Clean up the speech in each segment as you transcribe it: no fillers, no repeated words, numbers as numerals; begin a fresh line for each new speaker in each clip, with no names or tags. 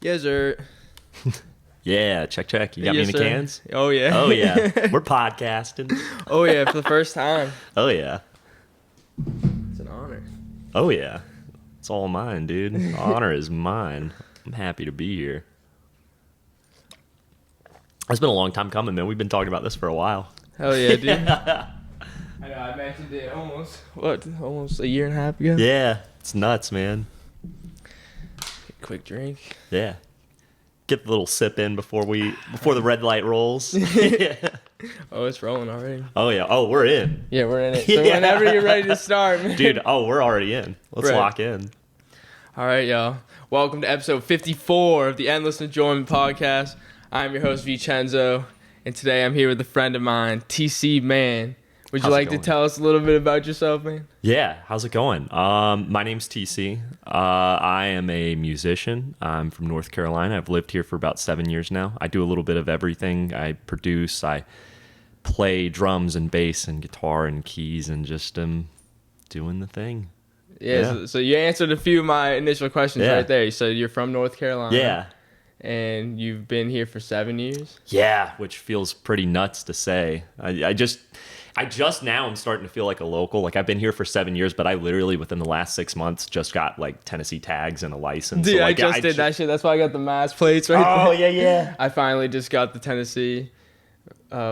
Yes, sir.
Yeah, check. You got me
Yes,
in the
sir.
cans?
Oh, yeah.
Oh, yeah. We're podcasting.
Oh, yeah, for the first time.
Oh, yeah.
It's an honor.
Oh, yeah. It's all mine, dude. The honor is mine. I'm happy to be here. It's been a long time coming, man. We've been talking about this for a while.
Hell yeah, dude. I know, I mentioned it almost a year and a half ago?
Yeah, it's nuts, man.
Quick drink.
Yeah. Get the little sip in before the red light rolls.
Oh, it's rolling already.
Oh, yeah. Oh, we're in.
Yeah, we're in it. So
Yeah.
whenever you're ready to start, man.
Dude, we're already in. Let's
Right.
lock in.
All right, y'all. Welcome to episode 54 of the Endless Enjoyment Podcast. I'm your host, Vincenzo, and today I'm here with a friend of mine, TC Mann. Would you
How's it
like to
going?
tell us a little bit about yourself, man?
Yeah, how's it going? My name's TC. I am a musician. I'm from North Carolina. I've lived here for about 7 years now. I do a little bit of everything. I produce, I play drums and bass and guitar and keys and just doing the thing.
Yeah. So you answered a few of my initial questions
Yeah.
right there. You said you're from North Carolina.
Yeah.
And you've been here for 7 years?
Yeah, which feels pretty nuts to say. I just now am starting to feel like a local. Like I've been here for 7 years, but I literally within the last 6 months just got like Tennessee tags and a license.
Dude,
So,
I
like,
just did that shit. That's why I got the mass plates right
Oh
there.
yeah.
I finally just got the Tennessee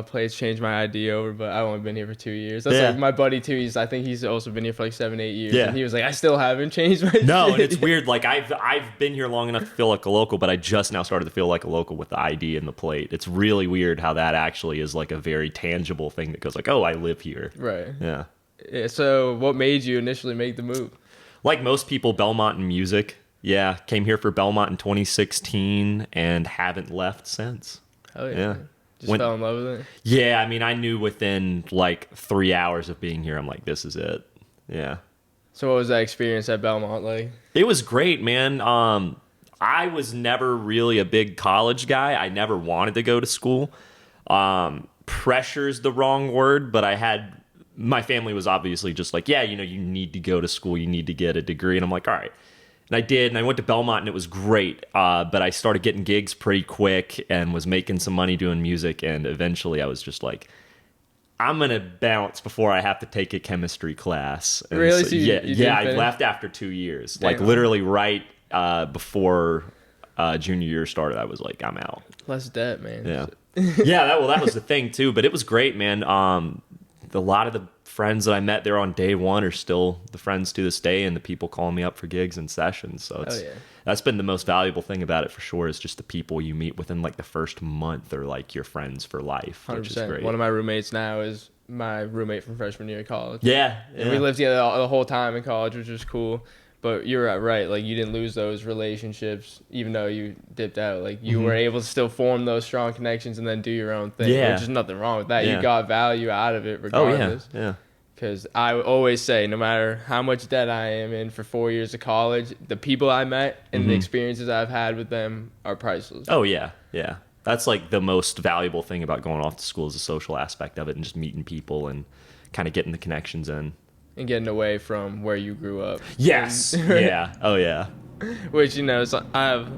plates, changed my ID over, but I've only been here for 2 years. That's
Yeah.
like my buddy too. I think he's also been here for like 7-8 years.
Yeah.
And he was like, I still haven't changed my
No,
shit.
and it's weird. Like I've been here long enough to feel like a local, but I just now started to feel like a local with the ID and the plate. It's really weird how that actually is like a very tangible thing that goes like, oh, I live here.
Right.
Yeah.
Yeah, so what made you initially make the move?
Like most people, Belmont and music. Yeah, came here for Belmont in 2016 and haven't left since.
Oh yeah.
Yeah.
Just fell in love with it.
Yeah, I mean, I knew within like 3 hours of being here, I'm like, this is it. Yeah.
So what was that experience at Belmont like?
It was great, man. I was never really a big college guy. I never wanted to go to school. Pressure's the wrong word, but my family was obviously just like, yeah, you need to go to school. You need to get a degree. And I'm like, all right. And I did, and I went to Belmont, and it was great. But I started getting gigs pretty quick and was making some money doing music. And eventually I was just like, I'm going to bounce before I have to take a chemistry class. And
Really?
so,
So you
yeah,
didn't
yeah. I
finish?
left after 2 years.
Damn.
Like literally right before junior year started, I was like, I'm out.
Less debt, man.
Yeah. Yeah, that was the thing too. But it was great, man. A lot of the friends that I met there on day one are still the friends to this day, and the people calling me up for gigs and sessions. So that's been the most valuable thing about it for sure, is just the people you meet within like the first month are like your friends for life,
100%.
which is great.
One of my roommates now is my roommate from freshman year of college.
Yeah.
And we lived together the whole time in college, which was cool. But you're right. Like, you didn't lose those relationships, even though you dipped out. Like, you were able to still form those strong connections and then do your own thing.
Yeah.
Which is nothing wrong with that.
Yeah.
You got value out of it
Oh,
regardless.
yeah.
Because I always say, no matter how much debt I am in for 4 years of college, the people I met and the experiences I've had with them are priceless.
Oh, yeah. Yeah. That's like the most valuable thing about going off to school, is the social aspect of it and just meeting people and kind of getting the connections in.
And getting away from where you grew up.
Yes. Yeah. Oh, yeah.
Which, so I have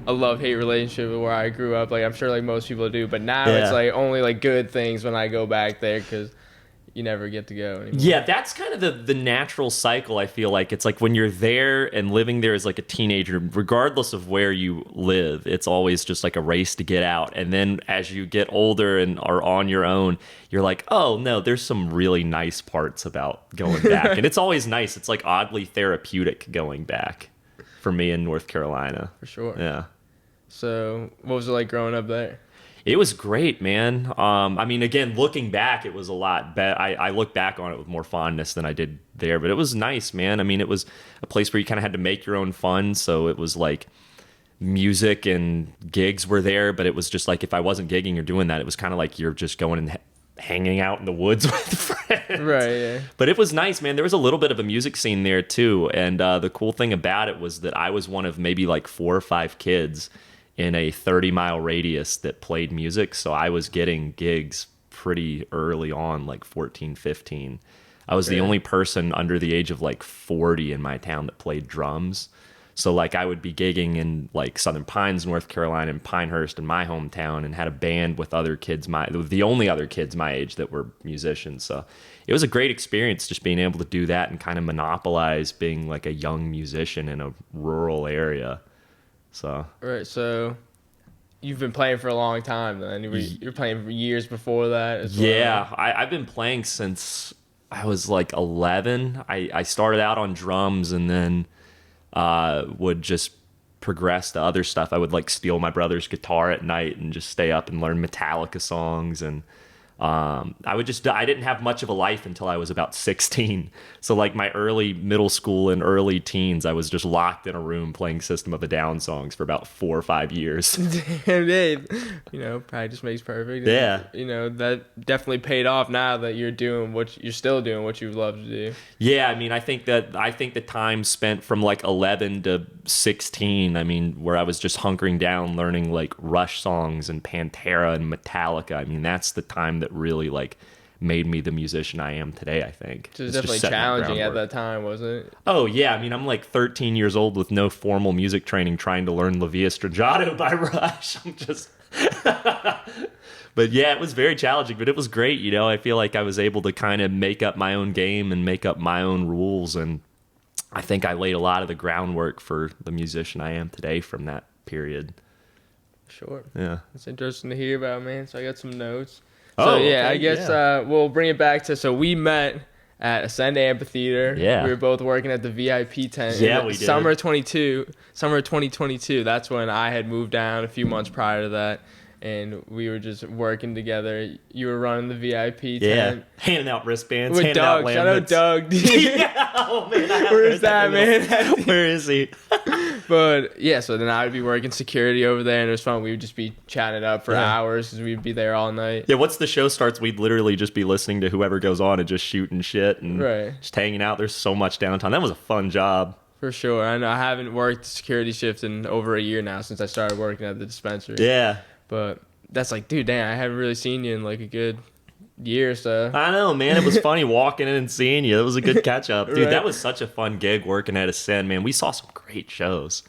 a love-hate relationship with where I grew up. Like, I'm sure like most people do. But now it's like only like good things when I go back there, because you never get to go anymore.
Yeah, that's kind of the natural cycle, I feel like. It's like when you're there and living there as like a teenager, regardless of where you live, it's always just like a race to get out. And then as you get older and are on your own, you're like, oh, no, there's some really nice parts about going back. And it's always nice. It's like oddly therapeutic going back for me in North Carolina.
For sure.
Yeah.
So what was it like growing up there?
It was great, man. I mean, again, looking back, it was a lot better. I look back on it with more fondness than I did there, but it was nice, man. I mean, it was a place where you kind of had to make your own fun. So it was like music and gigs were there, but it was just like if I wasn't gigging or doing that, it was kind of like you're just going and hanging out in the woods with friends.
Right, yeah.
But it was nice, man. There was a little bit of a music scene there too. And the cool thing about it was that I was one of maybe like 4 or 5 kids in a 30-mile radius that played music. So I was getting gigs pretty early on, like 14, 15. I was the only person under the age of like 40 in my town that played drums. So like I would be gigging in like Southern Pines, North Carolina, and Pinehurst in my hometown, and had a band with other kids the only other kids my age that were musicians. So it was a great experience just being able to do that and kind of monopolize being like a young musician in a rural area. So
Right, so you've been playing for a long time then. You're playing for years before that as well.
Yeah, I've been playing since I was like 11. I started out on drums and then would just progress to other stuff. I would like steal my brother's guitar at night and just stay up and learn Metallica songs. And I didn't have much of a life until I was about 16. So like my early middle school and early teens, I was just locked in a room playing System of a Down songs for about 4 or 5 years.
Damn, dude. Practice makes perfect.
Yeah.
That definitely paid off now that you're still doing what you love to do.
Yeah, I mean, I think the time spent from like 11 to 16, I mean, where I was just hunkering down learning like Rush songs and Pantera and Metallica. I mean, that's the time that really like made me the musician I am today, I think.
So it was definitely challenging at that time, wasn't it?
Oh, yeah. I mean, I'm like 13 years old with no formal music training trying to learn La Via Stragato by Rush. I'm just... But yeah, it was very challenging, but it was great. I feel like I was able to kind of make up my own game and make up my own rules. And I think I laid a lot of the groundwork for the musician I am today from that period.
Sure.
Yeah.
It's interesting to hear about, man. So I got some notes.
Oh,
so yeah,
okay,
I guess we'll bring it back to, so we met at Ascend Amphitheater.
Yeah.
We were both working at the VIP tent.
Yeah, we did.
Summer of 2022. That's when I had moved down a few months prior to that. And we were just working together. You were running the VIP tent.
Yeah, handing out wristbands,
with
handing
Doug.
out
Shout out Doug.
Yeah, oh man,
where is that, man?
Where is he?
But yeah, so then I would be working security over there, and it was fun. We would just be chatting it up for hours because we'd be there all night.
Yeah, once the show starts, we'd literally just be listening to whoever goes on and just shooting shit and just hanging out. There's so much downtime. That was a fun job.
For sure. I know I haven't worked security shift in over a year now since I started working at the dispensary.
Yeah.
But that's like, dude, damn, I haven't really seen you in like a good year or so.
I know, man. It was funny walking in and seeing you. It was a good catch up. Dude, that was such a fun gig working at Ascend, man. We saw some great shows.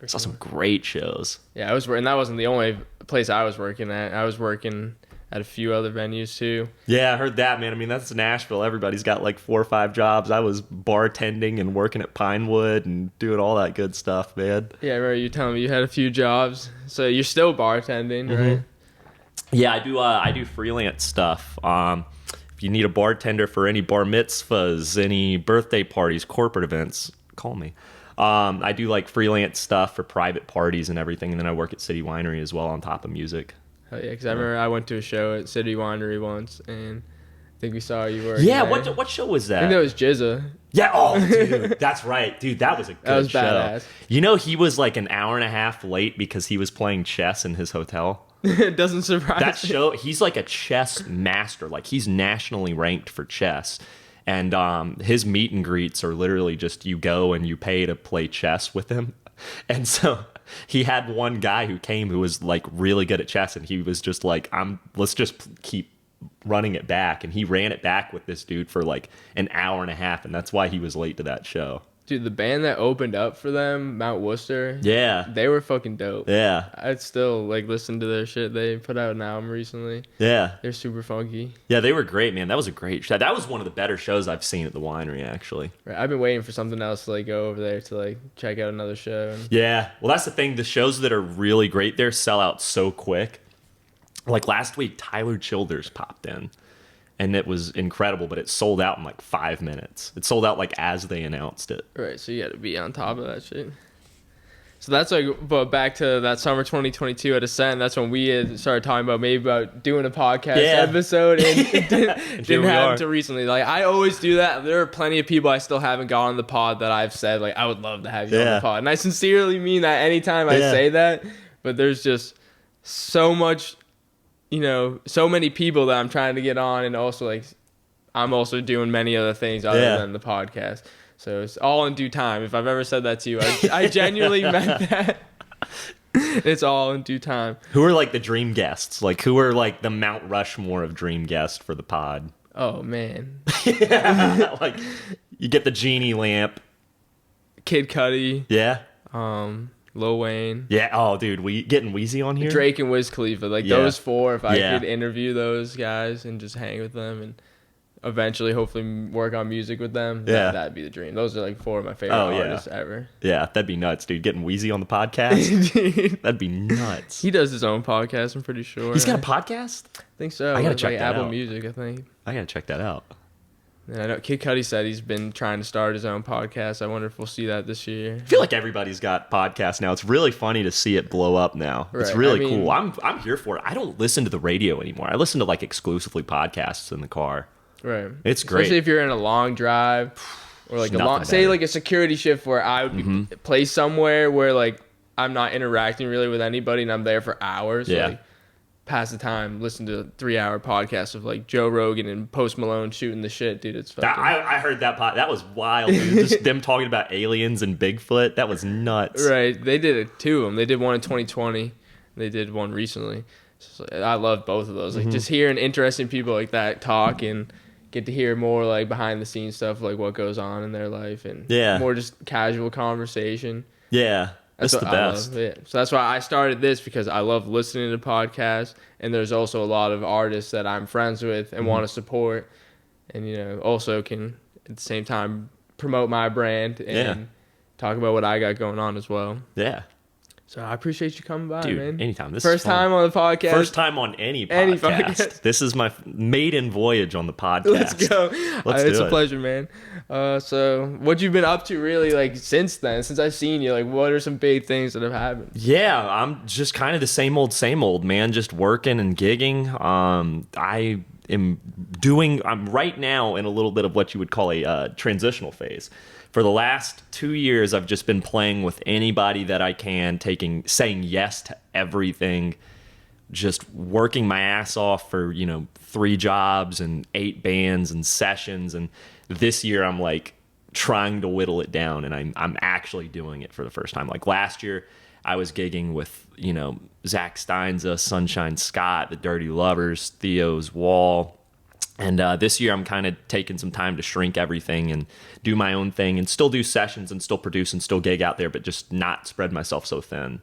Some great shows.
Yeah, and that wasn't the only place I was working at. I was working at a few other venues too.
Yeah, I heard that, man. I mean, that's Nashville. Everybody's got like 4 or 5 jobs. I was bartending and working at Pinewood and doing all that good stuff, man.
Yeah, I remember you telling me you had a few jobs. So you're still bartending, right?
Yeah, I do freelance stuff. If you need a bartender for any bar mitzvahs, any birthday parties, corporate events, call me. I do like freelance stuff for private parties and everything, and then I work at City Winery as well on top of music.
Oh yeah, because I remember I went to a show at City Winery once, and I think we saw you work.
Yeah,
there.
what show was that?
I think that was Jizza.
Yeah, oh, dude, that's right. Dude, that was a good show.
That was
badass. He was like an hour and a half late because he was playing chess in his hotel.
It doesn't surprise
that show. He's like a chess master. Like he's nationally ranked for chess. And his meet and greets are literally just you go and you pay to play chess with him. And so he had one guy who came who was like really good at chess, and he was just like, let's just keep running it back. And he ran it back with this dude for like an hour and a half, and that's why he was late to that show.
Dude, the band that opened up for them, Mount Worcester,
yeah,
they were fucking dope.
Yeah,
I'd still like listen to their shit. They put out an album recently.
Yeah,
they're super funky.
Yeah, they were great, man. That was a great show. That was one of the better shows I've seen at the winery, actually.
Right. I've been waiting for something else to like go over there to like check out another show.
Yeah, well, that's the thing. The shows that are really great there sell out so quick. Like last week, Tyler Childers popped in. And it was incredible, but it sold out in like 5 minutes. It sold out like as they announced it.
Right, so you got to be on top of that shit. So that's like, but back to that summer 2022 at Ascend, that's when we had started talking about doing a podcast episode, and it didn't happen until recently. Like I always do that. There are plenty of people I still haven't got on the pod that I've said like I would love to have you on the pod, and I sincerely mean that anytime I say that. But there's just so much. So many people that I'm trying to get on, and also like I'm also doing many other things other than the podcast. So it's all in due time. If I've ever said that to you, I genuinely meant that. It's all in due time.
Who are like the dream guests? Like who are like the Mount Rushmore of dream guests for the pod?
Oh man.
Like you get the genie lamp.
Kid Cudi.
Yeah.
Lil Wayne.
Yeah. Oh, dude, we getting Wheezy on here.
Drake and Wiz Khalifa. Like those four. If I could interview those guys and just hang with them and eventually, hopefully, work on music with them. That'd be the dream. Those are like four of my favorite artists ever.
Yeah, that'd be nuts, dude. Getting Wheezy on the podcast. That'd be nuts.
He does his own podcast, I'm pretty sure.
He's got a podcast?
I think so.
I gotta check that
Apple
out.
Music, I think.
I gotta check that out.
And I know Kid Cudi said he's been trying to start his own podcast. I wonder if we'll see that this year.
I feel like everybody's got podcasts now. It's really funny to see it blow up now. Right. It's really cool. I'm here for it. I don't listen to the radio anymore. I listen to like exclusively podcasts in the car.
Right.
It's great.
Especially if you're in a long drive or like like a security shift where I would be placed somewhere where like I'm not interacting really with anybody and I'm there for hours.
Yeah.
So, like, pass the time, listen to a 3-hour podcast of like Joe Rogan and Post Malone shooting the shit, dude. It's fucking...
I heard that that was wild, dude. Just them talking about aliens and Bigfoot. That was nuts.
Right. They did two of them. They did one in 2020. They did one recently. So I love both of those. Like just hearing interesting people like that talk and get to hear more like behind the scenes stuff, like what goes on in their life and more just casual conversation.
Yeah. That's the best.
So that's why I started this, because I love listening to podcasts, and there's also a lot of artists that I'm friends with and want to support, and also can at the same time promote my brand and talk about what I got going on as well.
Yeah.
So I appreciate you coming by,
dude,
man.
Anytime. This
First time on the podcast.
First time on any podcast. This is my maiden voyage on the podcast.
Let's go. It's
a
pleasure, man. So what you've been up to really like since then, since I've seen you, like what are some big things that have happened?
Yeah, I'm just kind of the same old, man. Just working and gigging. I'm right now in a little bit of what you would call a transitional phase. For the last 2 years, I've just been playing with anybody that I can, saying yes to everything, just working my ass off for, 3 jobs and 8 bands and sessions. And this year I'm like trying to whittle it down, and I'm actually doing it for the first time. Like last year I was gigging with, Zach Steinza, Sunshine Scott, the Dirty Lovers, Theo's Wall. And this year I'm kind of taking some time to shrink everything and do my own thing and still do sessions and still produce and still gig out there, but just not spread myself so thin.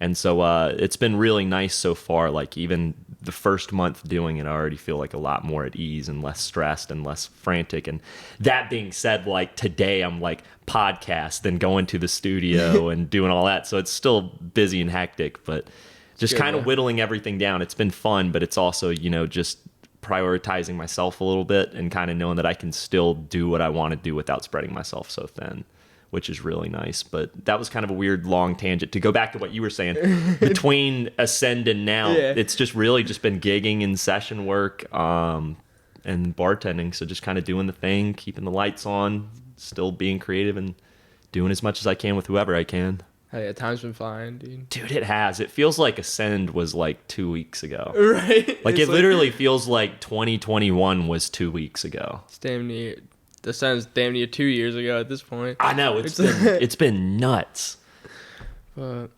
And so it's been really nice so far. Like even the first month doing it, I already feel like a lot more at ease and less stressed and less frantic. And that being said, like today I'm like podcast, then going to the studio and doing all that. So it's still busy and hectic, but just kind of whittling everything down. It's been fun, but it's also, just prioritizing myself a little bit and kind of knowing that I can still do what I want to do without spreading myself so thin, which is really nice. But that was kind of a weird long tangent. To go back to what you were saying, between Ascend and now, it's just really just been gigging and session work and bartending. So just kind of doing the thing, keeping the lights on, still being creative and doing as much as I can with whoever I can.
Hey, time's been flying, dude.
Dude, it has. It feels like Ascend was like 2 weeks ago.
Right?
Like it literally feels like 2021 was 2 weeks ago.
It's damn near. Ascend's damn near 2 years ago at this point.
I know. It's been nuts.
But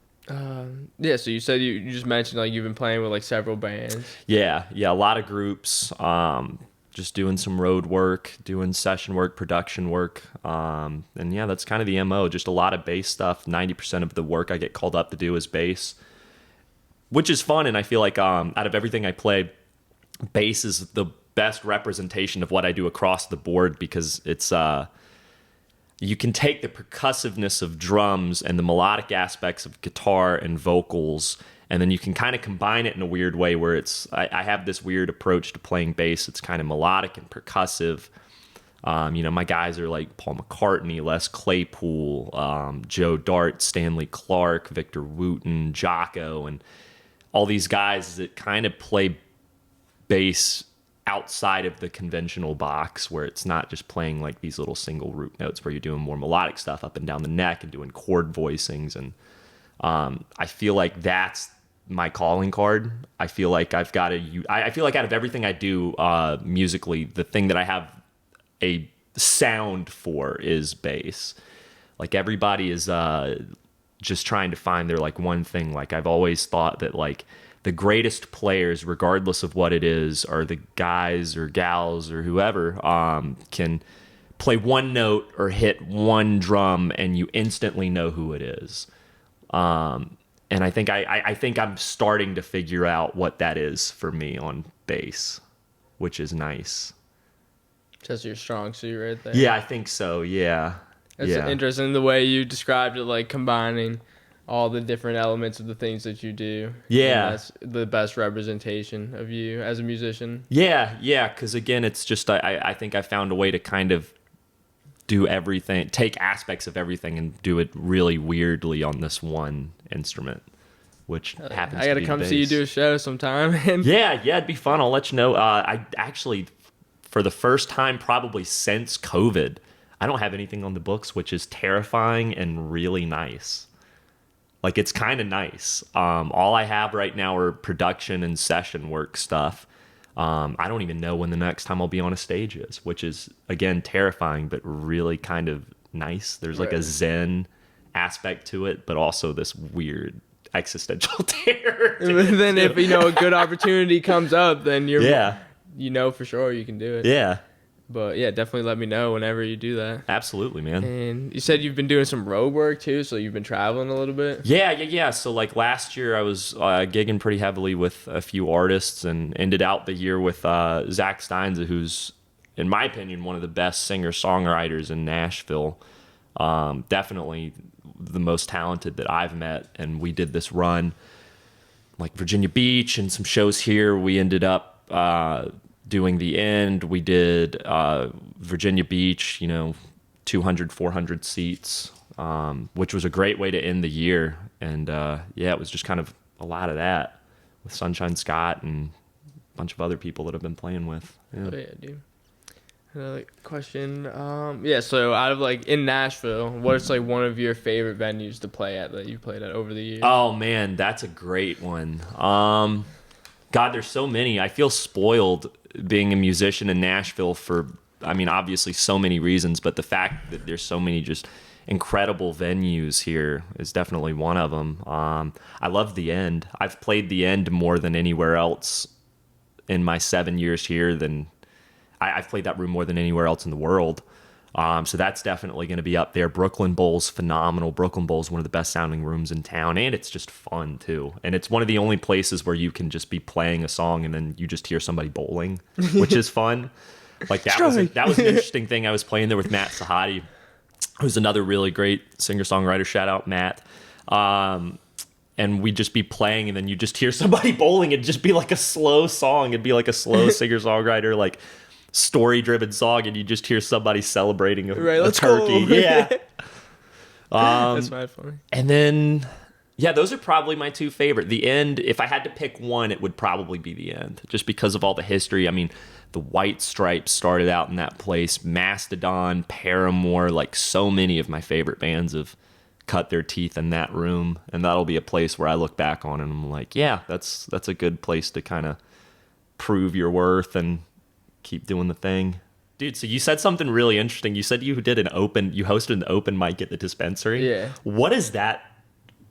yeah. So you said you just mentioned like you've been playing with like several bands.
Yeah. A lot of groups. Just doing some road work, doing session work, production work. And yeah, that's kind of the MO. Just a lot of bass stuff. 90% of the work I get called up to do is bass, which is fun. And I feel like out of everything I play, bass is the best representation of what I do across the board, because it's you can take the percussiveness of drums and the melodic aspects of guitar and vocals, and then you can kind of combine it in a weird way where I have this weird approach to playing bass. It's kind of melodic and percussive. My guys are like Paul McCartney, Les Claypool, Joe Dart, Stanley Clark, Victor Wooten, Jocko, and all these guys that kind of play bass outside of the conventional box, where it's not just playing like these little single root notes, where you're doing more melodic stuff up and down the neck and doing chord voicings. And I feel like that's my calling card. I feel like I feel like out of everything I do musically, the thing that I have a sound for is bass. Like everybody is just trying to find their like one thing. Like I've always thought that like the greatest players, regardless of what it is, are the guys or gals or whoever can play one note or hit one drum and you instantly know who it is. And I think I think I'm starting to figure out what that is for me on bass, which is nice.
That's your strong suit right there.
Yeah, I think so. Yeah.
It's interesting the way you described it, like combining all the different elements of the things that you do.
Yeah.
And that's the best representation of you as a musician.
Yeah, because again, it's just, I think I found a way to kind of do everything, take aspects of everything and do it really weirdly on this one instrument, which happens to be
I gotta come see you do a show sometime.
Yeah, it'd be fun. I'll let you know. I actually, for the first time probably since COVID, I don't have anything on the books, which is terrifying and really nice. Like, it's kind of nice. All I have right now are production and session work stuff. I don't even know when the next time I'll be on a stage is, which is, again, terrifying, but really kind of nice. There's like a zen aspect to it, but also this weird existential terror.
Then if, a good opportunity comes up, then you know for sure you can do it.
Yeah.
But yeah, definitely let me know whenever you do that.
Absolutely, man.
And you said you've been doing some road work too, so you've been traveling a little bit?
Yeah. So like last year I was gigging pretty heavily with a few artists and ended out the year with Zach Steinze, who's, in my opinion, one of the best singer-songwriters in Nashville. Definitely the most talented that I've met. And we did this run like Virginia Beach and some shows here. We ended up doing the end. We did Virginia Beach, 200, 400 seats, which was a great way to end the year. And it was just kind of a lot of that with Sunshine Scott and a bunch of other people that I've been playing with. Yeah.
Oh, yeah, dude. Another question. So out of in Nashville, what's one of your favorite venues to play at that you played at over the years?
Oh man, that's a great one. God, there's so many. I feel spoiled being a musician in Nashville for, obviously so many reasons, but the fact that there's so many just incredible venues here is definitely one of them. I love the End. I've played the End more than anywhere else in my 7 years here. I've played that room more than anywhere else in the world. So that's definitely going to be up there. Brooklyn Bowl's phenomenal. Brooklyn Bowl's one of the best sounding rooms in town, and it's just fun too. And it's one of the only places where you can just be playing a song and then you just hear somebody bowling, which is fun. Like that was an interesting thing. I was playing there with Matt Sahadi, who's another really great singer-songwriter. Shout out Matt. And we'd just be playing and then you just hear somebody bowling. It'd just be like a slow song. It'd be like a slow singer-songwriter, story-driven song, and you just hear somebody celebrating a turkey.
Go.
Yeah.
That's my funny.
And then, those are probably my two favorite. The End, if I had to pick one, it would probably be the End, just because of all the history. The White Stripes started out in that place. Mastodon, Paramore, so many of my favorite bands have cut their teeth in that room, and that'll be a place where I look back on and I'm like, yeah, that's a good place to kind of prove your worth and keep doing the thing. Dude, so you said something really interesting. You said you hosted an open mic at the dispensary.
Yeah.
What is that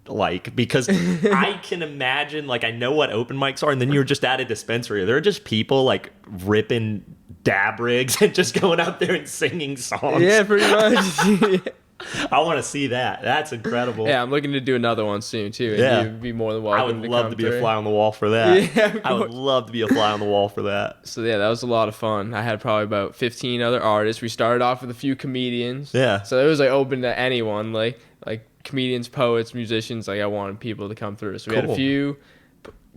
like? Because I can imagine, I know what open mics are, and then you're just at a dispensary. There are just people ripping dab rigs and just going out there and singing songs.
Yeah, pretty much.
I want to see that. That's incredible.
Yeah, I'm looking to do another one soon too. And
Yeah.
you'd be more than welcome.
I would love to be a fly on the wall for that.
Yeah,
I would love to be a fly on the wall for that.
So yeah, that was a lot of fun. I had probably about 15 other artists. We started off with a few comedians.
Yeah.
So it was open to anyone, like comedians, poets, musicians. I wanted people to come through. So we had a few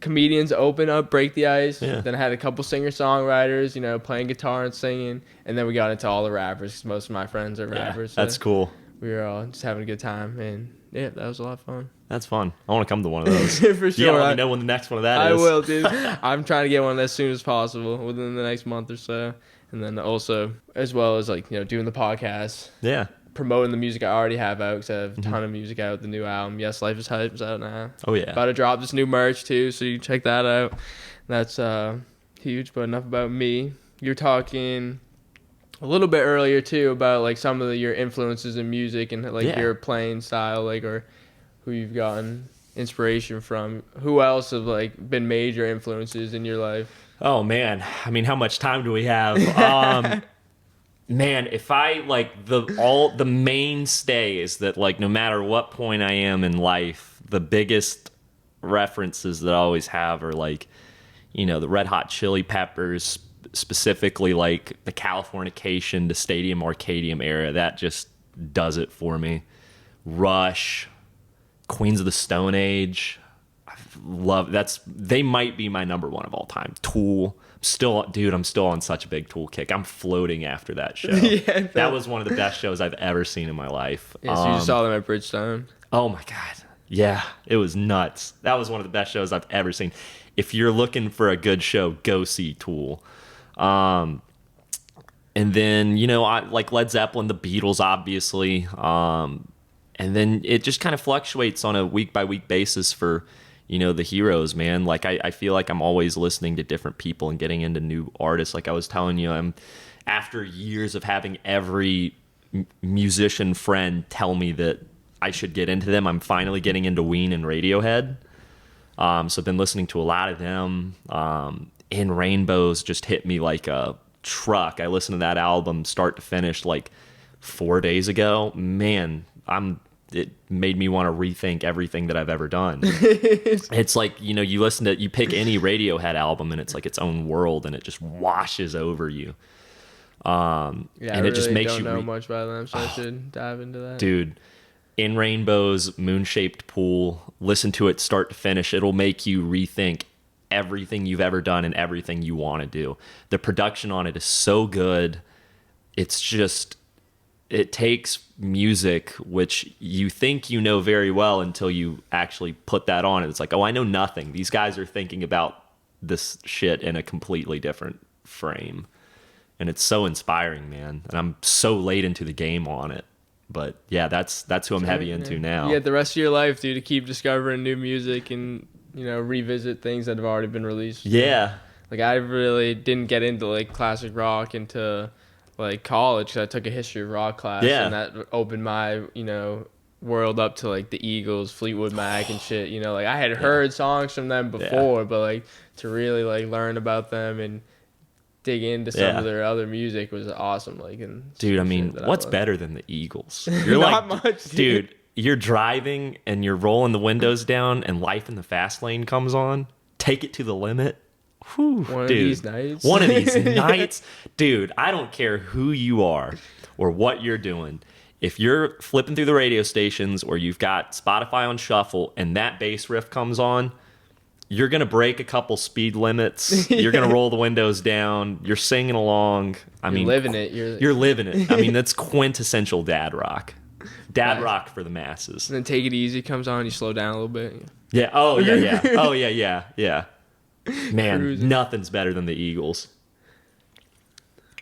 comedians open up, break the ice.
Yeah.
Then I had a couple singer-songwriters, playing guitar and singing. And then we got into all the rappers, because most of my friends are rappers.
That's cool.
We were all just having a good time, and yeah, that was a lot of fun.
That's fun. I want to come to one of those.
For sure.
Yeah, let me know when the next one of that
I
is.
will, dude. I'm trying to get one as soon as possible, within the next month or so. And then also, as well as doing the podcast.
Yeah.
Promoting the music I already have out, because I have a ton of music out. The new album, Yes, Life is Hype, is out now.
Oh, yeah.
About to drop this new merch, too, so you can check that out. That's huge, but enough about me. You're talking a little bit earlier too about some of your influences in music and your playing style, or who you've gotten inspiration from. Who else have been major influences in your life?
Oh man, how much time do we have? Man, if I like the mainstay is that like no matter what point I am in life, the biggest references that I always have are like, you know, the Red Hot Chili Peppers, specifically like the Californication, the Stadium Arcadium era. That just does it for me. Rush, Queens of the Stone Age. They might be my number one of all time. Tool. I'm still on such a big Tool kick. I'm floating after that show. That was one of the best shows I've ever seen in my life.
Yeah, so you saw them at Bridgestone.
Oh my God. Yeah, it was nuts. That was one of the best shows I've ever seen. If you're looking for a good show, go see Tool. And then, you know, I like Led Zeppelin, the Beatles, obviously. And then it just kind of fluctuates on a week by week basis for, you know, the heroes, man. Like I feel like I'm always listening to different people and getting into new artists. Like I was telling you, I'm after years of having every musician friend tell me that I should get into them, I'm finally getting into Ween and Radiohead. So I've been listening to a lot of them. In Rainbows just hit me like a truck. I listened to that album start to finish like 4 days ago. Man, it made me want to rethink everything that I've ever done. It's like, you know, you pick any Radiohead album and it's like its own world and it just washes over you. And
I
it just makes
don't
you
know much about them, so I should dive into that.
Dude, In Rainbows, Moon-Shaped Pool, listen to it start to finish. It'll make you rethink everything you've ever done and everything you want to do. The production on it is so good. It's just, it takes music, which you think you know very well until you actually put that on. It's like, oh, I know nothing. These guys are thinking about this shit in a completely different frame. And it's so inspiring, man. And I'm so late into the game on it. But yeah, that's who I'm heavy into now.
You get the rest of your life, dude, to keep discovering new music and, you know, revisit things that have already been released.
Yeah.
Like, I really didn't get into, like, classic rock into, like, college, because I took a history of rock class.
Yeah.
And that opened my, you know, world up to, like, the Eagles, Fleetwood Mac and shit. You know, like, I had heard songs from them before, but, like, to really, like, learn about them and dig into some of their other music was awesome. Like, and
dude, I mean, what's better than the Eagles? You're
Not
like,
much,
dude. You're driving and you're rolling the windows down and Life in the Fast Lane comes on. Take it to the limit. Whew,
One
dude.
of these nights.
One of these nights. Dude, I don't care who you are or what you're doing. If you're flipping through the radio stations or you've got Spotify on shuffle and that bass riff comes on, you're going to break a couple speed limits. You're going to roll the windows down. You're singing along.
You're living it.
You're living it. I mean, that's quintessential dad rock. Dad rock for the masses.
And then Take It Easy comes on. You slow down a little bit.
Yeah. Oh, yeah, yeah. Oh, yeah, yeah, yeah. Man,
Cruising.
Nothing's better than the Eagles.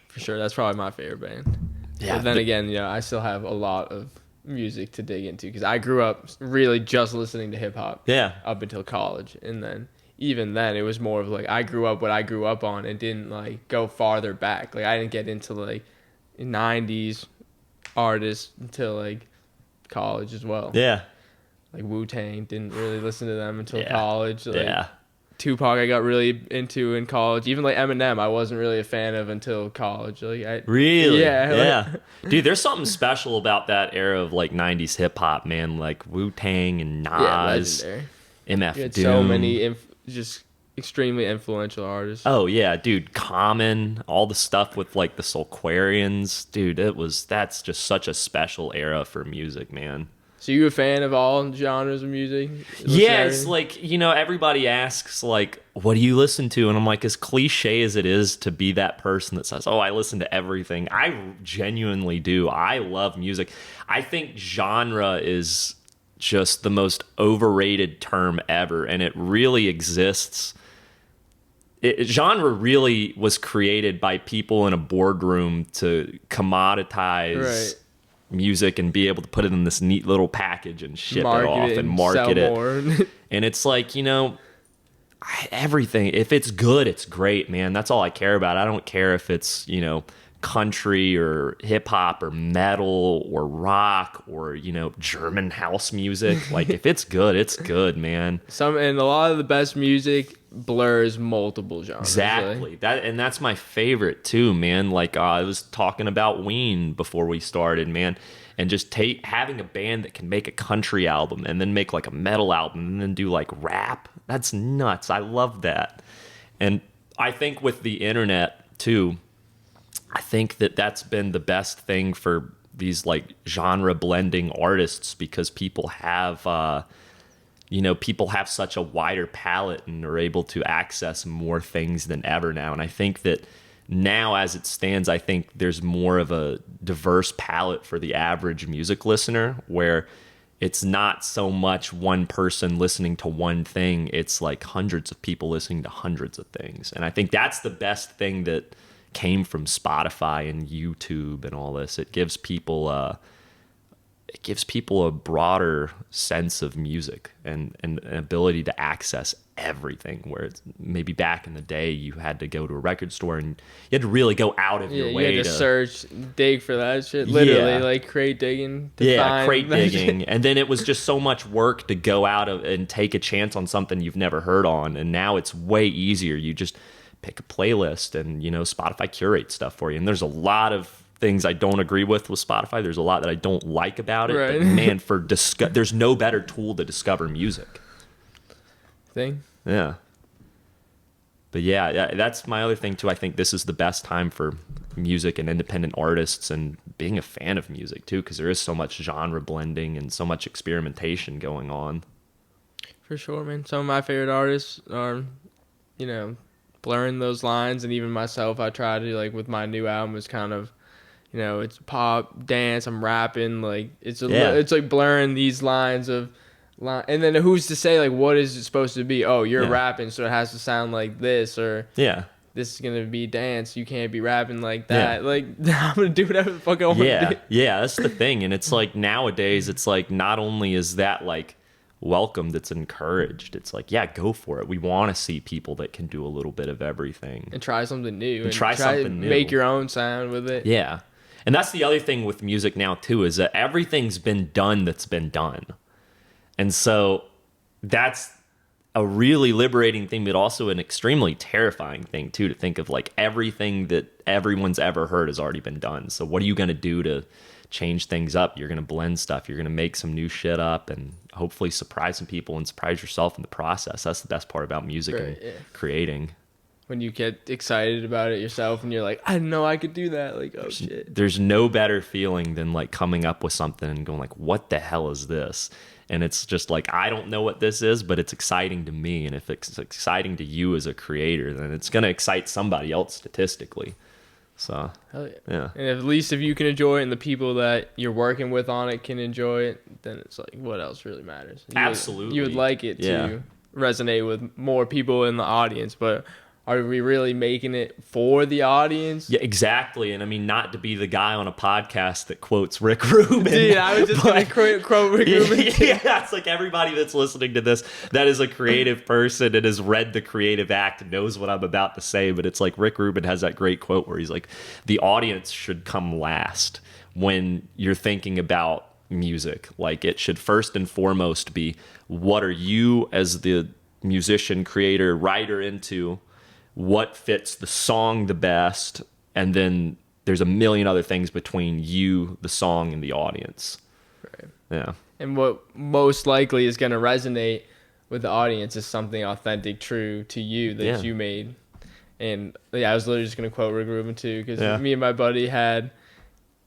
For sure. That's probably my favorite band.
Yeah.
But then again, you know, I still have a lot of music to dig into because I grew up really just listening to hip hop.
Yeah.
Up until college, and then even then it was more of like I grew up what I grew up on and didn't like go farther back. Like I didn't get into like 90s artists until like college as well.
Yeah.
Like Wu-Tang, didn't really listen to them until college. Like,
yeah.
Tupac I got really into in college. Even like Eminem I wasn't really a fan of until college. Like
really?
Yeah.
Yeah. Dude, there's something special about that era of like 90s hip hop, man. Like Wu-Tang and Nas, MF
You had
Doom.
so many just extremely influential artists.
Oh yeah, dude, Common, all the stuff with like the Soulquarians. Dude, that's just such a special era for music, man.
So you a fan of all genres of music?
Yeah, it's like, you know, everybody asks, like, what do you listen to? And I'm like, as cliche as it is to be that person that says, oh, I listen to everything, I genuinely do. I love music. I think genre is just the most overrated term ever, and it really exists. Genre really was created by people in a boardroom to commoditize music and be able to put it in this neat little package and ship it off and market it. And it's like, you know, everything, if it's good, it's great, man. That's all I care about. I don't care if it's, you know, country or hip hop or metal or rock or, you know, German house music. Like, if it's good, it's good, man.
And a lot of the best music blurs multiple genres.
Exactly. That's my favorite too, man. Like, I was talking about Ween before we started, man. And just having a band that can make a country album and then make like a metal album and then do like rap. That's nuts. I love that. And I think with the internet too, I think that that's been the best thing for these like genre blending artists, because people have, people have such a wider palette and are able to access more things than ever now. And I think that now, as it stands, I think there's more of a diverse palette for the average music listener, where it's not so much one person listening to one thing. It's like hundreds of people listening to hundreds of things. And I think that's the best thing that came from Spotify and YouTube and all this. It gives people a broader sense of music and an ability to access everything, where it's maybe back in the day you had to go to a record store and you had to really go out of your way
to search, dig for that shit, literally, like crate digging to find
crate digging. And then it was just so much work to go out of and take a chance on something you've never heard on. And now it's way easier. You just pick a playlist and, you know, Spotify curates stuff for you. And there's a lot of things I don't agree with Spotify. There's a lot that I don't like about it.
Right.
But man, there's no better tool to discover music. Yeah. But yeah, that's my other thing too. I think this is the best time for music and independent artists and being a fan of music too, because there is so much genre blending and so much experimentation going on.
For sure, man. Some of my favorite artists are, you know, blurring those lines, and even myself, I try to, like, with my new album, is kind of, you know, it's pop, dance, I'm rapping, like, it's like blurring these lines of and then who's to say, like, what is it supposed to be? Oh, you're rapping, so it has to sound like this, or this is gonna be dance, you can't be rapping like that. Like, I'm gonna do whatever the fuck I want to do.
That's the thing. And it's like, nowadays it's like, not only is that like welcomed, it's encouraged. It's like, go for it. We want to see people that can do a little bit of everything
and try something new
and try something new,
make your own sound with it.
And that's the other thing with music now too, is that everything's been done that's been done. And so that's a really liberating thing, but also an extremely terrifying thing too, to think of like everything that everyone's ever heard has already been done. So what are you going to do to change things up? You're going to blend stuff. You're going to make some new shit up and hopefully surprise some people and surprise yourself in the process. That's the best part about music and creating.
When you get excited about it yourself and you're like, I didn't know I could do that. Like, oh shit.
There's no better feeling than like coming up with something and going like, what the hell is this? And it's just like, I don't know what this is, but it's exciting to me. And if it's exciting to you as a creator, then it's going to excite somebody else statistically. So,
hell yeah. And at least if you can enjoy it and the people that you're working with on it can enjoy it, then it's like, what else really matters?
Absolutely.
You would like it to resonate with more people in the audience, but are we really making it for the audience?
Yeah, exactly. And I mean, not to be the guy on a podcast that quotes Rick Rubin.
Dude, I was just going to quote Rick Rubin.
Yeah, it's like everybody that's listening to this that is a creative person and has read The Creative Act knows what I'm about to say. But it's like Rick Rubin has that great quote where he's like, the audience should come last when you're thinking about music. Like, it should first and foremost be, what are you as the musician, creator, writer into? What fits the song the best, and then there's a million other things between you, the song, and the audience.
Right.
Yeah.
And what most likely is going to resonate with the audience is something authentic, true to you that you made. And I was literally just going to quote Rick Rubin too, because me and my buddy had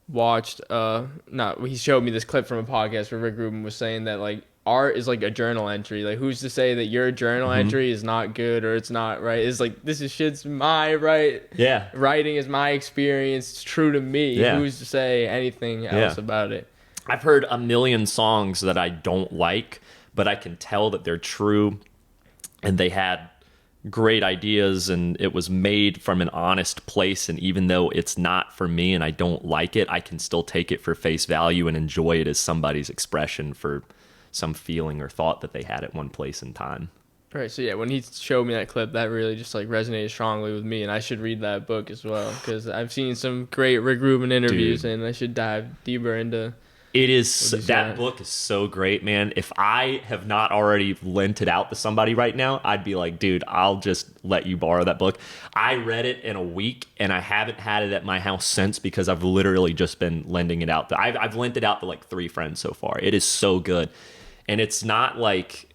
watched he showed me this clip from a podcast where Rick Rubin was saying that, like, art is like a journal entry. Like, who's to say that your journal entry is not good or it's not right? It's like, this is shit's my writing is my experience, it's true to me. Who's to say anything else about it?
I've heard a million songs that I don't like, but I can tell that they're true and they had great ideas and it was made from an honest place. And even though it's not for me and I don't like it, I can still take it for face value and enjoy it as somebody's expression for some feeling or thought that they had at one place in time.
Right. So yeah, when he showed me that clip, that really just like resonated strongly with me, and I should read that book as well because I've seen some great Rick Rubin interviews, and I should dive deeper into.
It is that book is so great, man. If I have not already lent it out to somebody right now, I'd be like, dude, I'll just let you borrow that book. I read it in a week, and I haven't had it at my house since because I've literally just been lending it out. I've lent it out to like 3 friends so far. It is so good, and it's not like.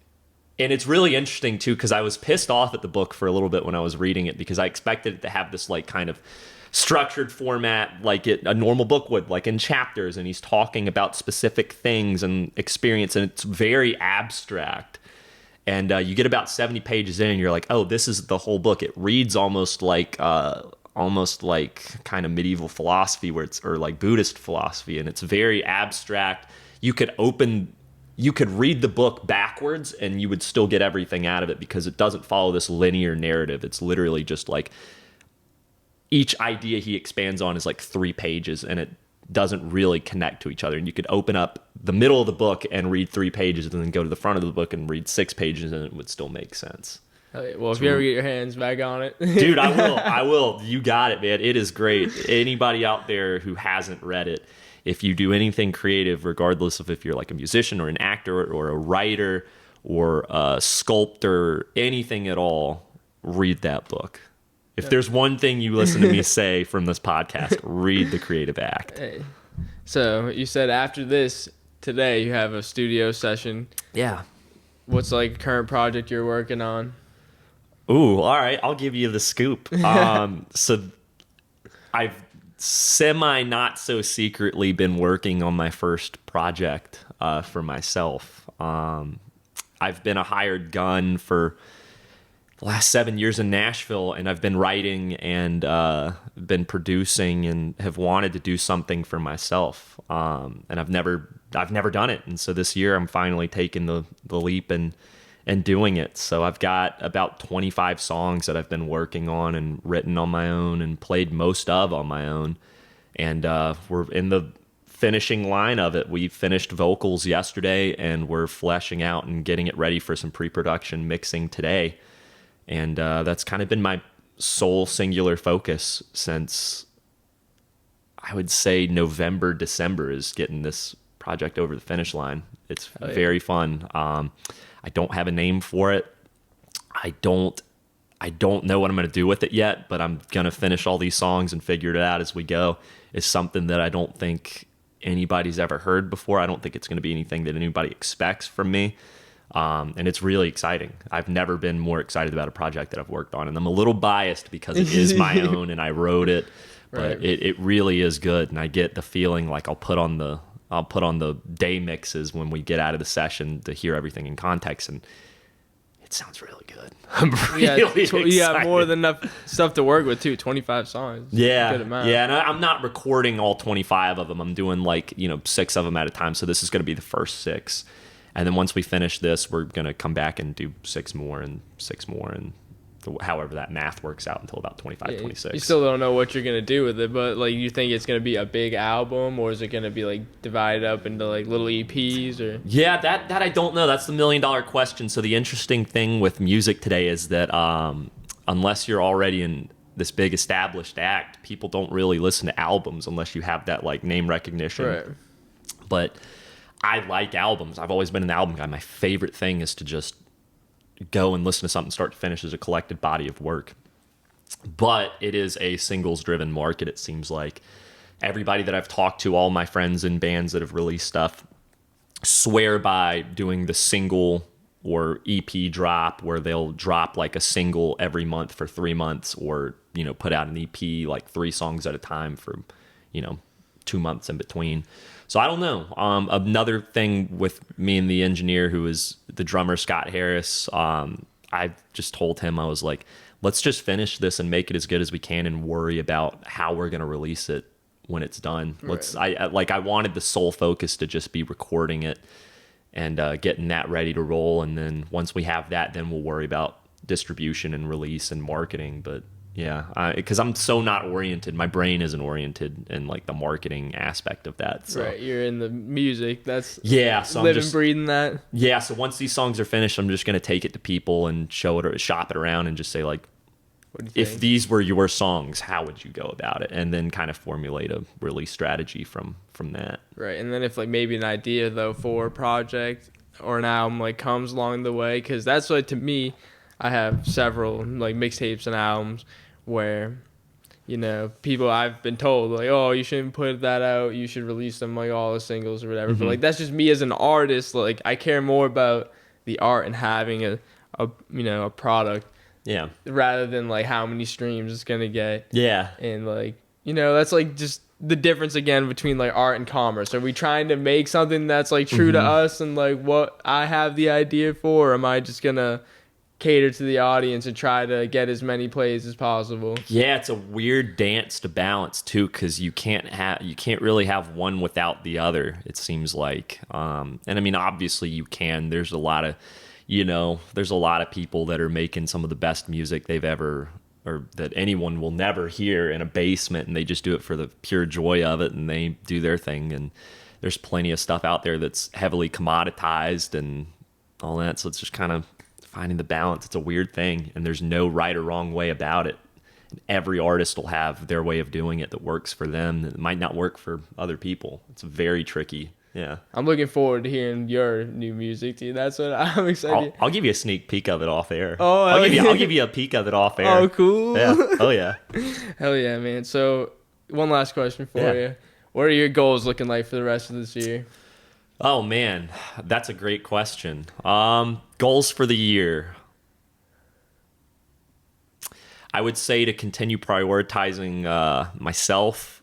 And it's really interesting, too, because I was pissed off at the book for a little bit when I was reading it because I expected it to have this, like, kind of structured format like a normal book would, like in chapters, and he's talking about specific things and experience, and it's very abstract. And you get about 70 pages in, and you're like, oh, this is the whole book. It reads almost like kind of medieval philosophy or like Buddhist philosophy, and it's very abstract. You could read the book backwards and you would still get everything out of it because it doesn't follow this linear narrative. It's literally just like each idea he expands on is like 3 pages and it doesn't really connect to each other. And you could open up the middle of the book and read 3 pages and then go to the front of the book and read 6 pages and it would still make sense.
Well, if you ever get your hands back on it.
Dude, I will. You got it, man. It is great. Anybody out there who hasn't read it, if you do anything creative, regardless of if you're like a musician or an actor or a writer or a sculptor, anything at all, read that book. If there's one thing you listen to me say from this podcast, read The Creative Act.
Hey. So you said after this, today, you have a studio session.
Yeah.
What's like a current project you're working on?
Ooh, all right. I'll give you the scoop. So I've not so secretly been working on my first project for myself. I've been a hired gun for the last 7 years in Nashville, and I've been writing and been producing and have wanted to do something for myself. And I've never done it. And so this year I'm finally taking the leap and doing it. So I've got about 25 songs that I've been working on and written on my own and played most of on my own. And we're in the finishing line of it. We finished vocals yesterday and we're fleshing out and getting it ready for some pre-production mixing today. And that's kind of been my sole singular focus since, I would say, November, December is getting this project over the finish line. It's very fun. I don't have a name for it. I don't know what I'm going to do with it yet, but I'm going to finish all these songs and figure it out as we go. It's something that I don't think anybody's ever heard before. I don't think it's going to be anything that anybody expects from me. And it's really exciting. I've never been more excited about a project that I've worked on. And I'm a little biased because it is my own and I wrote it, but right. It really is good. And I get the feeling like I'll put on the day mixes when we get out of the session to hear everything in context, and it sounds really good. I'm really excited.
You have more than enough stuff to work with too. 25 songs.
Yeah, good amount. Yeah, and I'm not recording all 25 of them. I'm doing 6 of them at a time. So this is going to be the first 6, and then once we finish this, we're going to come back and do 6 more and 6 more and however that math works out until about 25, 26.
You still don't know what you're going to do with it, but you think it's going to be a big album, or is it going to be divided up into little EPs? Or
yeah, that I don't know. That's the $1 million question. So the interesting thing with music today is that unless you're already in this big established act, people don't really listen to albums unless you have that name recognition.
Right.
But I like albums. I've always been an album guy. My favorite thing is to just go and listen to something start to finish as a collected body of work. But it is a singles driven market. It seems like everybody that I've talked to, all my friends in bands that have released stuff, swear by doing the single or EP drop, where they'll drop a single every month for 3 months, or put out an EP 3 songs at a time for 2 months in between. So I don't know. Another thing with me and the engineer, who is the drummer, Scott Harris, I just told him, I was like, let's just finish this and make it as good as we can and worry about how we're going to release it when it's done. Right. I wanted the sole focus to just be recording it and getting that ready to roll. And then once we have that, then we'll worry about distribution and release and marketing. But Yeah, because I'm so not oriented. My brain isn't oriented in like the marketing aspect of that. So.
Right, you're in the music. That's
so
living, breathing that.
Yeah, so once these songs are finished, I'm just gonna take it to people and show it or shop it around and just say like,
what do you think?
If these were your songs, how would you go about it? And then kind of formulate a release strategy from that.
Right, and then if like maybe an idea though for a project or an album like comes along the way, because that's like to me, I have several like mixtapes and albums where, you know, people I've been told like, oh, you shouldn't put that out, you should release them like all the singles or whatever. But like that's just me as an artist. Like I care more about the art and having a you know, a product.
Yeah.
Rather than like how many streams it's gonna get.
Yeah.
And like, you know, that's like just the difference again between like art and commerce. Are we trying to make something that's like true to us and like what I have the idea for? Or am I just gonna cater to the audience and try to get as many plays as possible?
Yeah, it's a weird dance to balance too, because you can't really have one without the other, it seems like. And I mean, obviously you can. There's a lot of people that are making some of the best music they've ever, or that anyone will never hear in a basement, and they just do it for the pure joy of it, and they do their thing. And there's plenty of stuff out there that's heavily commoditized and all that. So it's just kind of finding the balance. It's a weird thing, and there's no right or wrong way about it. Every artist will have their way of doing it that works for them that might not work for other people. It's very tricky. Yeah,
I'm looking forward to hearing your new music, dude. That's what I'm excited.
I'll give you a sneak peek of it off air.
Oh,
I'll give you a peek of it off air.
Oh, cool.
Yeah. Oh, yeah.
Hell yeah, man. So, one last question for you. What are your goals looking like for the rest of this year?
Oh, man. That's a great question. Goals for the year. I would say to continue prioritizing myself,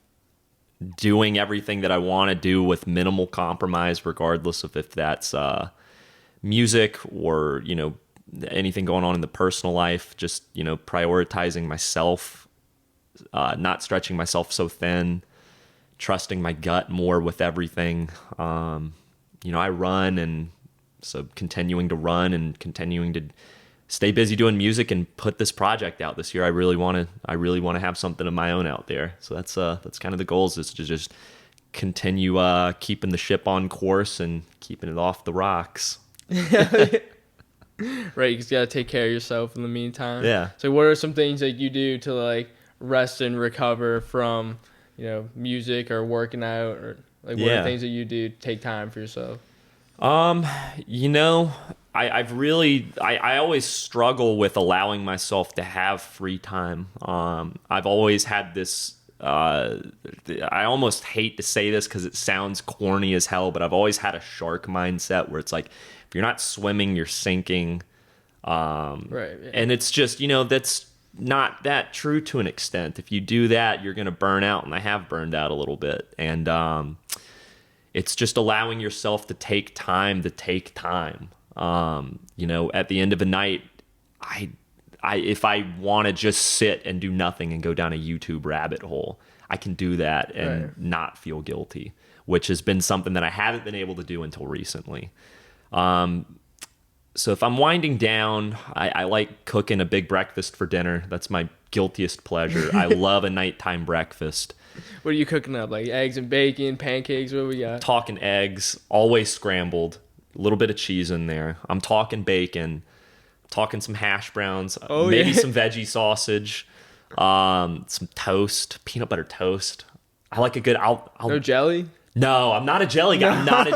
doing everything that I want to do with minimal compromise, regardless of if that's music or, you know, anything going on in the personal life. Just, you know, prioritizing myself, not stretching myself so thin, trusting my gut more with everything. You know, I run, and so continuing to run and continuing to stay busy doing music and put this project out this year. I really want to have something of my own out there. So that's kind of the goals, is to just continue keeping the ship on course and keeping it off the rocks.
Right, you just gotta take care of yourself in the meantime.
Yeah.
So what are some things that you do to like rest and recover from, you know, music or working out, or like what are things that you do to take time for yourself?
You know, I always struggle with allowing myself to have free time. I've always had this, I almost hate to say this because it sounds corny as hell, but I've always had a shark mindset where it's like, if you're not swimming, you're sinking.
Right. Yeah.
And it's just, you know, that's not that true to an extent. If you do that, you're going to burn out, and I have burned out a little bit. And, it's just allowing yourself to take time to take time. You know, at the end of the night, if I want to just sit and do nothing and go down a YouTube rabbit hole, I can do that and not feel guilty, which has been something that I haven't been able to do until recently. So if I'm winding down, I like cooking a big breakfast for dinner. That's my guiltiest pleasure. I love a nighttime breakfast.
What are you cooking up? Like eggs and bacon, pancakes? What we got?
Talking eggs, always scrambled. A little bit of cheese in there. I'm talking bacon. Talking some hash browns. Maybe some veggie sausage. Some toast, peanut butter toast. I like a good.
No jelly?
No, I'm not a jelly guy. I'm not a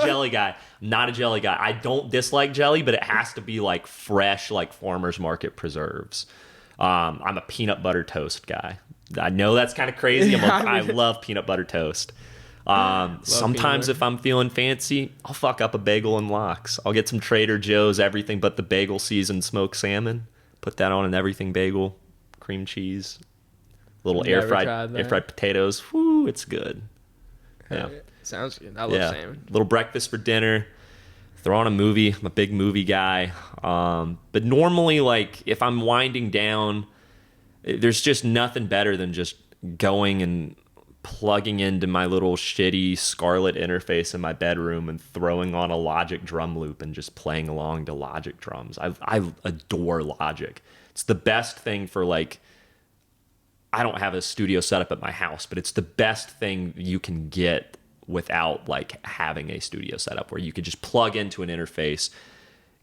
jelly guy. I don't dislike jelly, but it has to be like fresh, like farmer's market preserves. I'm a peanut butter toast guy. I know that's kind of crazy. I love peanut butter toast. Sometimes if I'm feeling fancy, I'll fuck up a bagel and lox. I'll get some Trader Joe's everything but the bagel seasoned smoked salmon. Put that on an everything bagel, cream cheese, little air fried potatoes. Whoo, it's good. Yeah.
Sounds good. I love salmon.
Little breakfast for dinner. Throw on a movie. I'm a big movie guy. But normally, like, if I'm winding down, there's just nothing better than just going and plugging into my little shitty Scarlett interface in my bedroom and throwing on a Logic drum loop and just playing along to Logic drums. I adore Logic. It's the best thing for, like, I don't have a studio set up at my house, but it's the best thing you can get without like having a studio setup, where you could just plug into an interface,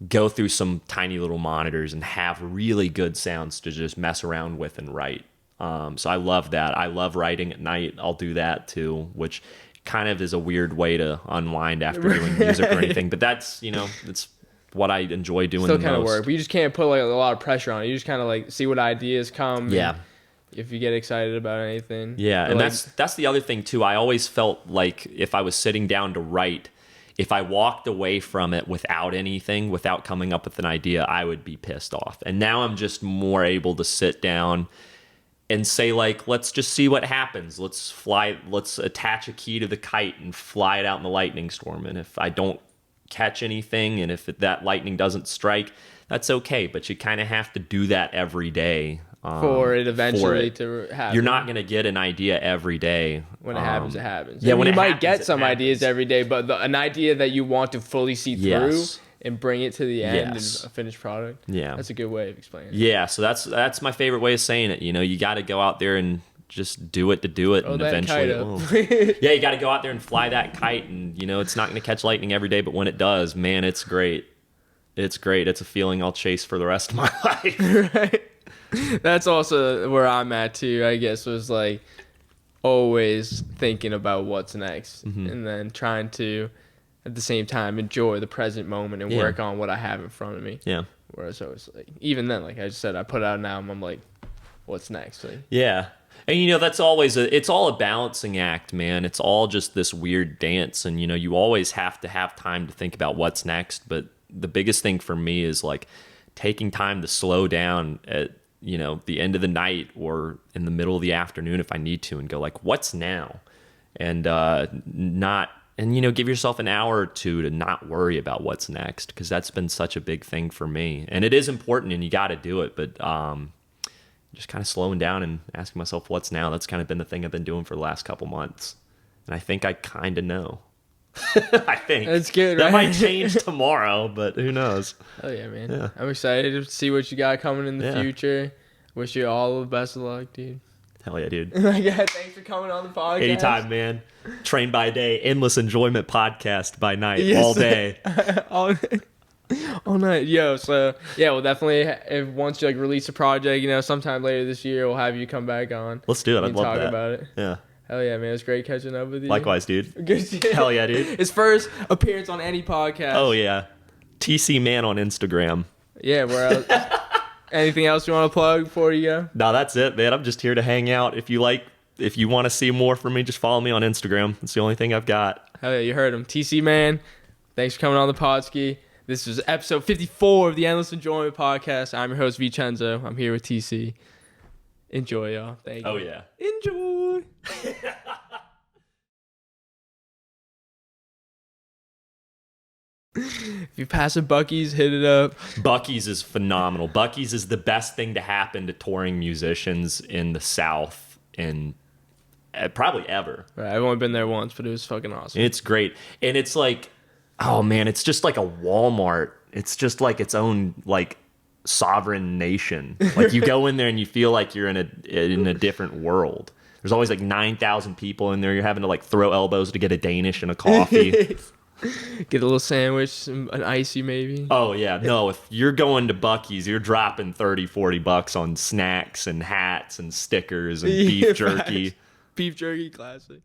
go through some tiny little monitors, and have really good sounds to just mess around with and write. So I love that. I love writing at night. I'll do that too, which kind of is a weird way to unwind after doing music or anything. But that's, it's what I enjoy doing.
Still
the
kind of
most.
work, but you just can't put like a lot of pressure on it. You just kind of like see what ideas come.
Yeah.
If you get excited about anything.
Yeah,
or
and
like,
that's the other thing too. I always felt like if I was sitting down to write, if I walked away from it without anything, without coming up with an idea, I would be pissed off. And now I'm just more able to sit down and say, like, let's just see what happens. Let's attach a key to the kite and fly it out in the lightning storm. And if I don't catch anything, and if that lightning doesn't strike, that's okay. But you kind of have to do that every day.
For it eventually to happen.
You're not going to get an idea every day.
When it happens, it happens.
Yeah,
when you might get some ideas every day, but an idea that you want to fully see through and bring it to the end and a finished product. Yeah. That's a good way of explaining it.
Yeah, so that's my favorite way of saying it. You got to go out there and just do it to do it, and eventually yeah, you got to go out there and fly that kite, and it's not going to catch lightning every day, but when it does, man, it's great. It's great. It's a feeling I'll chase for the rest of my life.
Right. That's also where I'm at too, I guess, was like always thinking about what's next, and then trying to at the same time enjoy the present moment and work on what I have in front of me. Yeah. Whereas I was like, even then, like I just said, I put out an album, I'm like, what's next? Like,
yeah. And that's always it's all a balancing act, man. It's all just this weird dance, and you always have to have time to think about what's next. But the biggest thing for me is like taking time to slow down at the end of the night or in the middle of the afternoon if I need to, and go like, what's now? And give yourself an hour or two to not worry about what's next, because that's been such a big thing for me. And it is important, and you got to do it, but just kind of slowing down and asking myself what's now, that's kind of been the thing I've been doing for the last couple months. And I think I kind of know. I think
that's good.
That might change tomorrow, but who knows?
Oh yeah, man. Yeah. I'm excited to see what you got coming in the future. Wish you all the best of luck, dude.
Hell yeah, dude.
Thanks for coming on the podcast.
Anytime, man. Train by day, endless enjoyment podcast by night, all day.
All night. Yo, so yeah, we'll definitely, once you like release a project, sometime later this year, we'll have you come back on.
Let's do it. I'd love that.
Talk about it.
Yeah.
Hell yeah, man. It's great catching up with you.
Likewise, dude.
Good.
Hell yeah, dude.
His first appearance on any podcast.
Oh, yeah. TC Mann on Instagram.
Yeah, where else? Anything else you want to plug before you go?
No, that's it, man. I'm just here to hang out. If you want to see more from me, just follow me on Instagram. That's the only thing I've got.
Hell yeah, you heard him. TC Mann, thanks for coming on the podskeee. This is episode 54 of the Endless Enjoyment Podcast. I'm your host, Vincenzo. I'm here with TC. Enjoy, y'all. Thank you.
Oh, yeah.
Enjoy. If you pass a Buc-ee's, hit it up.
Buc-ee's is phenomenal. Buc-ee's is the best thing to happen to touring musicians in the South in probably ever.
Right, I've only been there once, but it was fucking awesome.
It's great. And it's like, oh man, it's just like a Walmart. It's just like its own like sovereign nation. Like you go in there and you feel like you're in a different world. There's always like 9,000 people in there. You're having to like throw elbows to get a Danish and a coffee.
Get a little sandwich, an icy maybe.
Oh yeah, no, if you're going to Buc-ee's, you're dropping $30-$40 on snacks and hats and stickers and beef jerky.
Beef jerky, classic.